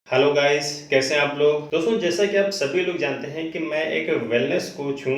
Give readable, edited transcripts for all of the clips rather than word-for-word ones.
Hello guys, कैसे हैं आप लोग। दोस्तों, जैसा कि आप सभी लोग जानते हैं कि मैं एक वेलनेस कोच हूं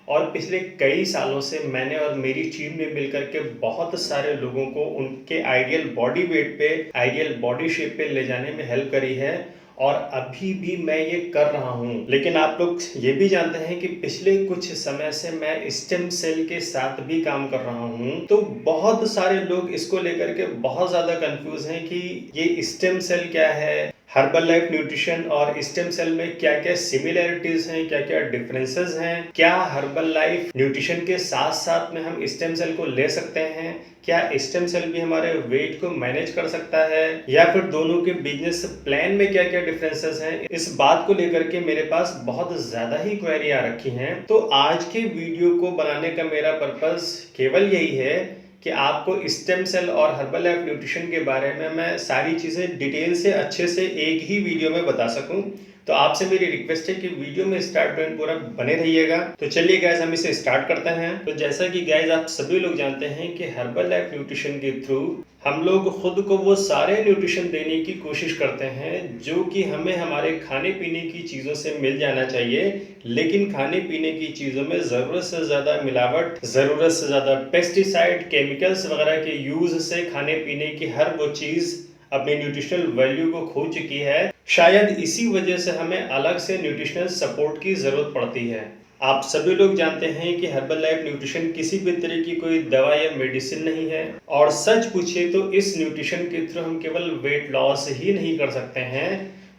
और पिछले कई सालों से मैंने और मेरी टीम ने मिलकर के बहुत सारे लोगों को उनके आइडियल बॉडी वेट पे, आइडियल बॉडी शेप पे ले जाने में हेल्प करी है और अभी भी मैं ये कर रहा हूं। लेकिन आप लोग ये भी जानते हैं कि पिछले कुछ समय से मैं स्टेम सेल के साथ भी काम कर रहा हूं। तो बहुत सारे लोग इसको लेकर के बहुत ज़्यादा कंफ्यूज हैं कि ये स्टेम सेल क्या है, हर्बल लाइफ न्यूट्रिशन और स्टेम सेल में क्या क्या सिमिलैरिटीज हैं, क्या क्या डिफरेंसेस हैं, क्या हर्बल लाइफ न्यूट्रिशन के साथ साथ में हम स्टेम सेल को ले सकते हैं, क्या स्टेम सेल भी हमारे वेट को मैनेज कर सकता है, या फिर दोनों के बिजनेस प्लान में क्या क्या डिफरेंसेस हैं। इस बात को लेकर के मेरे पास बहुत ज्यादा ही क्वेरी आ रखी हैं। तो आज के वीडियो को बनाने का मेरा पर्पस केवल यही है कि आपको स्टेम सेल और हर्बल लाइफ न्यूट्रिशन के बारे में मैं सारी चीज़ें डिटेल से अच्छे से एक ही वीडियो में बता सकूं। तो आपसे मेरी रिक्वेस्ट है कि वीडियो में स्टार्ट टू एंड पूरा बने रहिएगा। तो चलिए गाइस, हम इसे स्टार्ट करते हैं। तो जैसा कि गाइस आप सभी लोग जानते हैं कि हर्बल लाइफ न्यूट्रिशन के थ्रू हम लोग खुद को वो सारे न्यूट्रिशन देने की कोशिश करते हैं जो कि हमें हमारे खाने पीने की चीज़ों से मिल जाना चाहिए। लेकिन खाने पीने की चीज़ों में ज़रूरत से ज़्यादा मिलावट, ज़रूरत से ज़्यादा पेस्टिसाइड, केमिकल्स वगैरह के यूज़ से खाने पीने की हर वो चीज़ अपनी न्यूट्रिशनल वैल्यू को खो चुकी है। शायद इसी वजह से हमें अलग से न्यूट्रिशनल सपोर्ट की ज़रूरत पड़ती है। आप सभी लोग जानते हैं कि हर्बल लाइफ न्यूट्रिशन किसी भी तरह की कोई दवा या मेडिसिन नहीं है और सच पूछे तो इस न्यूट्रिशन के थ्रू हम केवल वेट लॉस ही नहीं कर सकते हैं,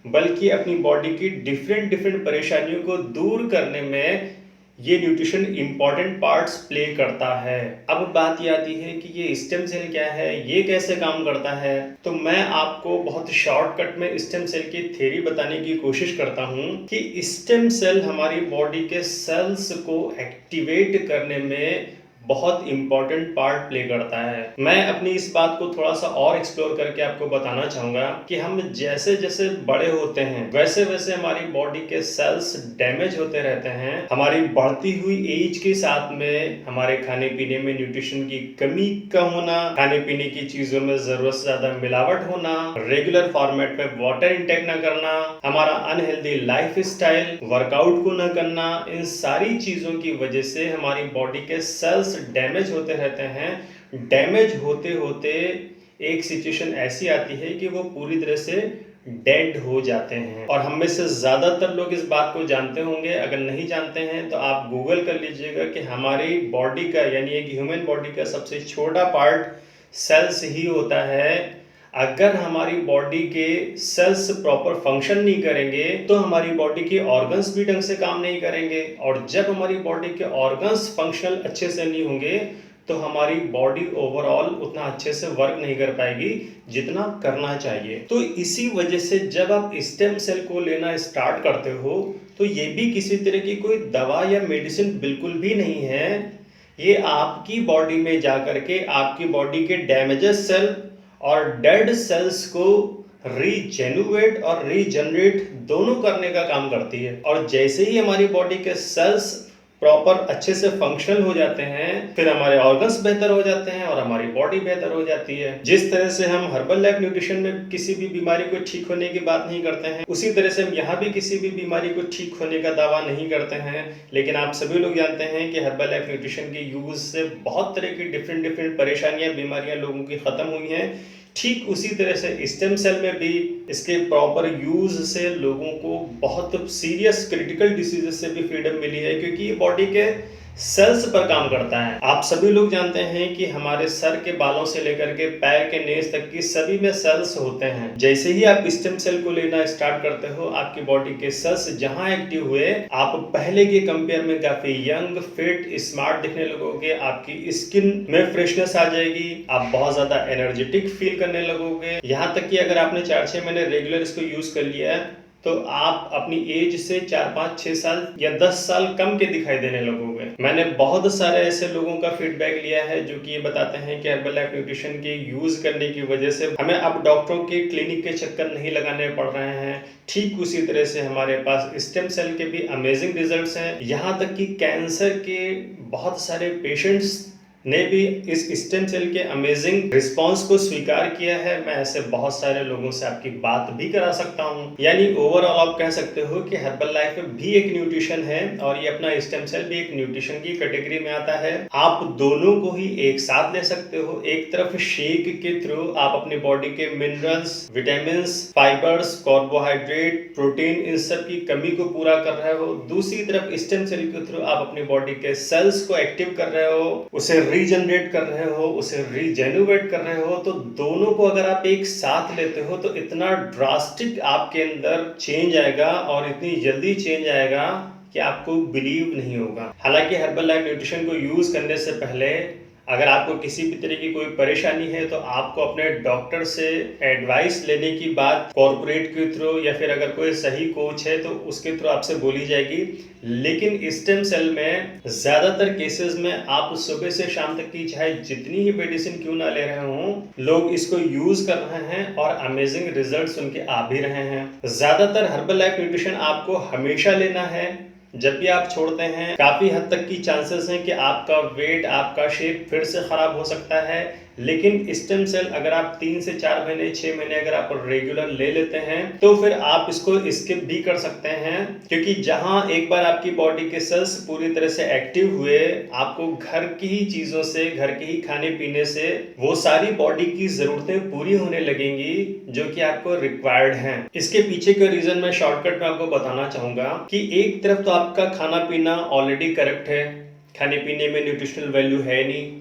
बल्कि अपनी बॉडी की डिफरेंट डिफरेंट परेशानियों को दूर करने में ये न्यूट्रिशन इंपॉर्टेंट पार्ट्स प्ले करता है। अब बात ये आती है कि ये स्टेम सेल क्या है, ये कैसे काम करता है। तो मैं आपको बहुत शॉर्टकट में स्टेम सेल की थ्योरी बताने की कोशिश करता हूँ कि स्टेम सेल हमारी बॉडी के सेल्स को एक्टिवेट करने में बहुत इंपॉर्टेंट पार्ट प्ले करता है। मैं अपनी इस बात को थोड़ा सा और एक्सप्लोर करके आपको बताना चाहूंगा कि हम जैसे जैसे बड़े होते हैं वैसे वैसे हमारी बॉडी के सेल्स डैमेज होते रहते हैं। हमारी बढ़ती हुई एज के साथ में हमारे खाने पीने में न्यूट्रिशन की कमी का होना, खाने पीने की चीजों में जरूरत से ज्यादा मिलावट होना, रेगुलर फॉर्मेट में वाटर इंटेक न करना, हमारा अनहेल्दी लाइफ स्टाइल, वर्कआउट को न करना, इन सारी चीजों की वजह से हमारी बॉडी के सेल्स डैमेज होते रहते हैं। डैमेज होते होते एक सिचुएशन ऐसी आती है कि वो पूरी तरह से डेड हो जाते हैं। और हम में से ज्यादातर लोग इस बात को जानते होंगे, अगर नहीं जानते हैं तो आप गूगल कर लीजिएगा कि हमारी बॉडी का यानी एक ह्यूमन बॉडी का सबसे छोटा पार्ट सेल्स ही होता है। अगर हमारी बॉडी के सेल्स प्रॉपर फंक्शन नहीं करेंगे तो हमारी बॉडी के ऑर्गन्स भी ढंग से काम नहीं करेंगे, और जब हमारी बॉडी के ऑर्गन्स फंक्शनल अच्छे से नहीं होंगे तो हमारी बॉडी ओवरऑल उतना अच्छे से वर्क नहीं कर पाएगी जितना करना चाहिए। तो इसी वजह से जब आप स्टेम सेल को लेना स्टार्ट करते हो तो ये भी किसी तरह की कोई दवा या मेडिसिन बिल्कुल भी नहीं है। ये आपकी बॉडी में जाकर के आपकी बॉडी के डैमेजेस सेल और डेड सेल्स को रीजेन्युएट और रीजनरेट दोनों करने का काम करती है। और जैसे ही हमारी बॉडी के सेल्स प्रॉपर अच्छे से फंक्शनल हो जाते हैं फिर हमारे ऑर्गन्स बेहतर हो जाते हैं और हमारी बॉडी बेहतर हो जाती है। जिस तरह से हम हर्बल लाइफ न्यूट्रिशन में किसी भी बीमारी को ठीक होने की बात नहीं करते हैं, उसी तरह से हम यहाँ भी किसी भी बीमारी को ठीक होने का दावा नहीं करते हैं। लेकिन आप सभी लोग जानते हैं कि हर्बल लाइफ न्यूट्रिशन के यूज से बहुत तरह की डिफरेंट डिफरेंट परेशानियां, बीमारियां लोगों की खत्म हुई हैं। ठीक उसी तरह से स्टेम सेल में भी इसके प्रॉपर यूज से लोगों को बहुत सीरियस क्रिटिकल डिसीजेस से भी फ्रीडम मिली है, क्योंकि ये बॉडी के सेल्स पर काम करता है। आप सभी लोग जानते हैं कि हमारे सर के बालों से लेकर के पैर के नेज तक की सभी में सेल्स होते हैं। जैसे ही आप स्टेम सेल को लेना स्टार्ट करते हो आपकी बॉडी के सेल्स जहां एक्टिव हुए आप पहले के कंपेयर में काफी यंग, फिट, स्मार्ट दिखने लगोगे। आपकी स्किन में फ्रेशनेस आ जाएगी, आप बहुत ज्यादा एनर्जेटिक फील करने लगोगे। यहाँ तक कि अगर आपने 4-6 महीने रेगुलर इसको यूज कर लिया है तो आप अपनी एज से 4-5-6 साल या 10 साल कम के दिखाई देने लगोगे। मैंने बहुत सारे ऐसे लोगों का फीडबैक लिया है जो कि ये बताते हैं कि हर्बल लाइफ न्यूट्रिशन के यूज करने की वजह से हमें अब डॉक्टरों के क्लिनिक के चक्कर नहीं लगाने पड़ रहे हैं। ठीक उसी तरह से हमारे पास स्टेम सेल के भी अमेजिंग रिजल्ट्स हैं। यहाँ तक कि कैंसर के बहुत सारे पेशेंट्स ने भी इस स्टेम सेल के अमेजिंग रिस्पांस को स्वीकार किया है। मैं ऐसे बहुत सारे लोगों से आपकी बात भी करा सकता हूं। यानी ओवरऑल आप कह सकते हो कि हर्बल लाइफ भी एक न्यूट्रिशन है और ये अपना स्टेम सेल भी एक न्यूट्रिशन की कैटेगरी में आता है। आप दोनों को ही एक साथ ले सकते हो। एक तरफ शेक के थ्रू आप अपनी बॉडी के minerals, vitamin, fibres, carbohydrate, protein, इन सब की कमी को पूरा कर रहे हो। दूसरी तरफ स्टेम सेल के थ्रू आप अपनी बॉडी के सेल्स को एक्टिव कर रहे हो, उसे रीजनरेट कर रहे हो, उसे रीजेन्युएट कर रहे हो। तो दोनों को अगर आप एक साथ लेते हो तो इतना ड्रास्टिक आपके अंदर चेंज आएगा और इतनी जल्दी चेंज आएगा कि आपको बिलीव नहीं होगा। हालांकि हर्बल लाइफ न्यूट्रिशन को यूज करने से पहले अगर आपको किसी भी तरह की कोई परेशानी है तो आपको अपने डॉक्टर से एडवाइस लेने की बात कॉर्पोरेट के थ्रू या फिर अगर कोई सही कोच है तो उसके थ्रू आपसे बोली जाएगी। लेकिन स्टेम सेल में ज्यादातर केसेस में आप सुबह से शाम तक की चाहे जितनी ही मेडिसिन क्यों ना ले रहे हो, लोग इसको यूज कर रहे हैं और अमेजिंग रिजल्ट्स उनके आ भी रहे हैं। ज्यादातर हर्बल लाइफ न्यूट्रिशन आपको हमेशा लेना है। जब भी आप छोड़ते हैं काफी हद तक की चांसेस हैं कि आपका वेट, आपका शेप फिर से खराब हो सकता है। लेकिन स्टेम सेल अगर आप 3 से 4 महीने, 6 महीने अगर आप रेगुलर ले लेते हैं तो फिर आप इसको स्किप भी कर सकते हैं, क्योंकि जहां एक बार आपकी बॉडी के सेल्स पूरी तरह से एक्टिव हुए, आपको घर की ही चीजों से, घर के ही खाने पीने से वो सारी बॉडी की जरूरतें पूरी होने लगेंगी जो कि आपको रिक्वायर्ड हैं। इसके पीछे का रीजन मैं शॉर्टकट में आपको बताना चाहूंगा कि एक तरफ तो आपका खाना पीना ऑलरेडी करेक्ट है, खाने पीने में न्यूट्रिशनल वैल्यू है नहीं,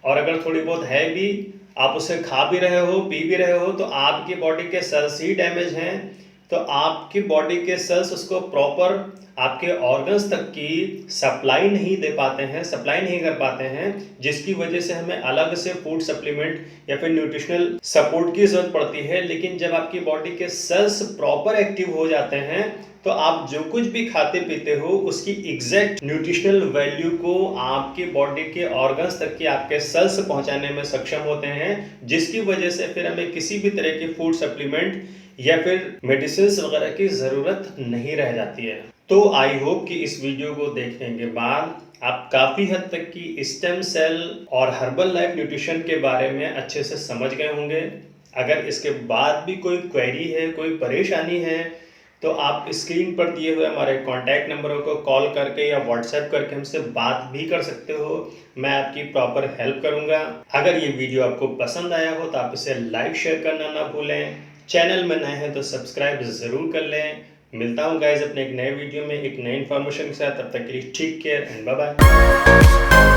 और अगर थोड़ी बहुत है भी, आप उसे खा भी रहे हो, पी भी रहे हो, तो आपकी बॉडी के सेल्स ही डैमेज हैं। तो आपकी बॉडी के सेल्स उसको प्रॉपर आपके ऑर्गन्स तक की सप्लाई नहीं दे पाते हैं, सप्लाई नहीं कर पाते हैं, जिसकी वजह से हमें अलग से फूड सप्लीमेंट या फिर न्यूट्रिशनल सपोर्ट की जरूरत पड़ती है। लेकिन जब आपकी बॉडी के सेल्स प्रॉपर एक्टिव हो जाते हैं तो आप जो कुछ भी खाते पीते हो उसकी एग्जैक्ट न्यूट्रिशनल वैल्यू को आपकी बॉडी के ऑर्गन्स तक की आपके सेल्स पहुंचाने में सक्षम होते हैं, जिसकी वजह से फिर हमें किसी भी तरह की फूड सप्लीमेंट या फिर मेडिसिन वगैरह की जरूरत नहीं रह जाती है। तो आई होप कि इस वीडियो को देखने के बाद आप काफी हद तक की स्टेम सेल और हर्बल लाइफ न्यूट्रिशन के बारे में अच्छे से समझ गए होंगे। अगर इसके बाद भी कोई क्वेरी है, कोई परेशानी है, तो आप स्क्रीन पर दिए हुए हमारे कॉन्टैक्ट नंबरों को कॉल करके या व्हाट्सएप करके हमसे बात भी कर सकते हो। मैं आपकी प्रॉपर हेल्प करूंगा। अगर ये वीडियो आपको पसंद आया हो तो आप इसे लाइक शेयर करना ना भूलें। चैनल में नए हैं तो सब्सक्राइब जरूर कर लें। मिलता हूँ गाइज अपने एक नए वीडियो में एक नई इन्फॉर्मेशन के साथ। तब तक के लिए take care and bye bye.